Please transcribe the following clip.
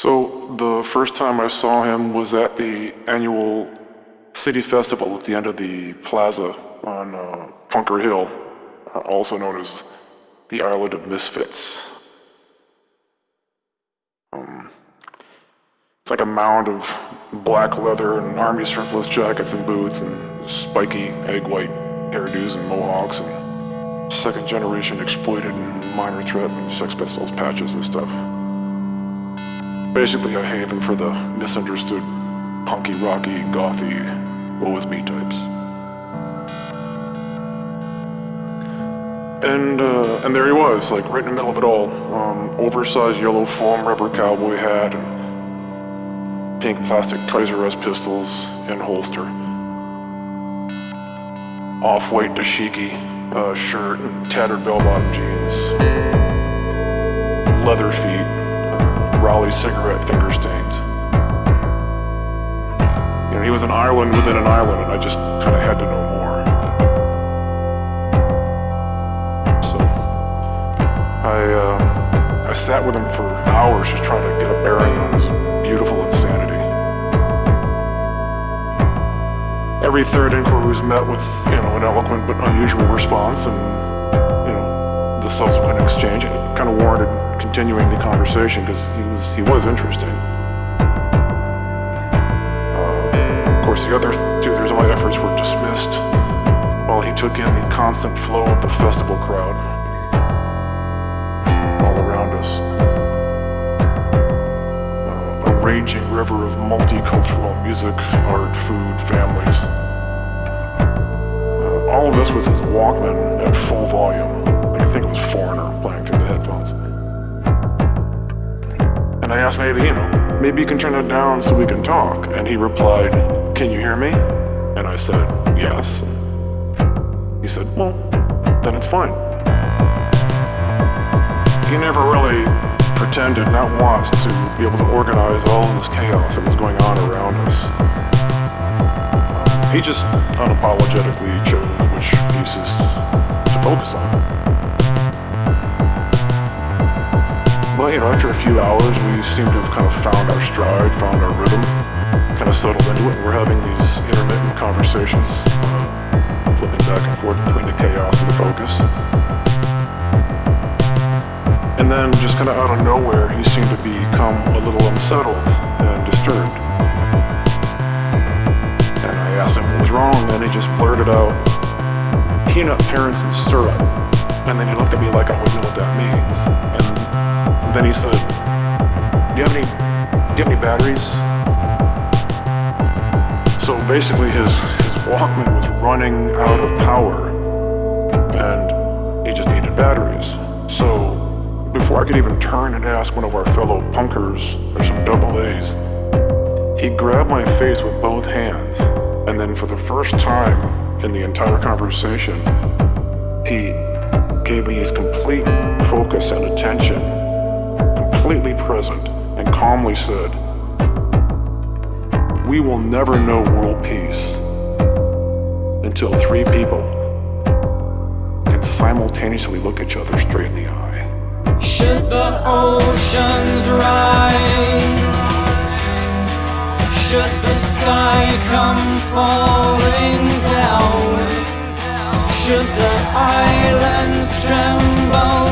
So the first time I saw him was at the annual city festival at the end of the plaza on Punker Hill, also known as the Island of Misfits. It's like a mound of black leather and army surplus jackets and boots and spiky egg white hairdos and mohawks and second generation exploited and minor threat and Sex Pistols patches and stuff. Basically a haven for the misunderstood punky, rocky, gothy, woe is me types. And there he was, like right in the middle of it all. Oversized yellow foam rubber cowboy hat and pink plastic Toys R Us pistols in holster. Off-white dashiki shirt and tattered bell-bottom jeans. Leather feet. Raleigh cigarette finger stains. You know, he was an island within an island, and I just kind of had to know more. So I sat with him for hours just trying to get a bearing on his beautiful insanity. Every third inquiry was met with, an eloquent but unusual response, and, the subsequent exchange, it kind of warranted continuing the conversation because he was interesting. Of course, the other two-thirds of my efforts were dismissed while he took in the constant flow of the festival crowd all around us. A raging river of multicultural music, art, food, families. All of this was his Walkman at full volume. I think it was Foreigner playing through the headphones. And I asked maybe you can turn it down so we can talk. And he replied, "Can you hear me?" And I said, "Yes." He said, "Well, then it's fine." He never really pretended, not once, to be able to organize all of this chaos that was going on around us. He just unapologetically chose which pieces to focus on. But, after a few hours, we seemed to have kind of found our stride, found our rhythm, kind of settled into it. We're having these intermittent conversations, flipping back and forth between the chaos and the focus. And then, just kind of out of nowhere, he seemed to become a little unsettled and disturbed. And I asked him what was wrong, and he just blurted out, "Peanut parents and syrup." And then he looked at me like I would know what that means. And then he said, do you have any batteries? So basically his Walkman was running out of power and he just needed batteries. So before I could even turn and ask one of our fellow punkers for some double A's, he grabbed my face with both hands, and then for the first time in the entire conversation, he gave me his complete focus and attention, completely present, and calmly said, "We will never know world peace until three people can simultaneously look each other straight in the eye." Should the oceans rise, should the sky come falling down, should the islands tremble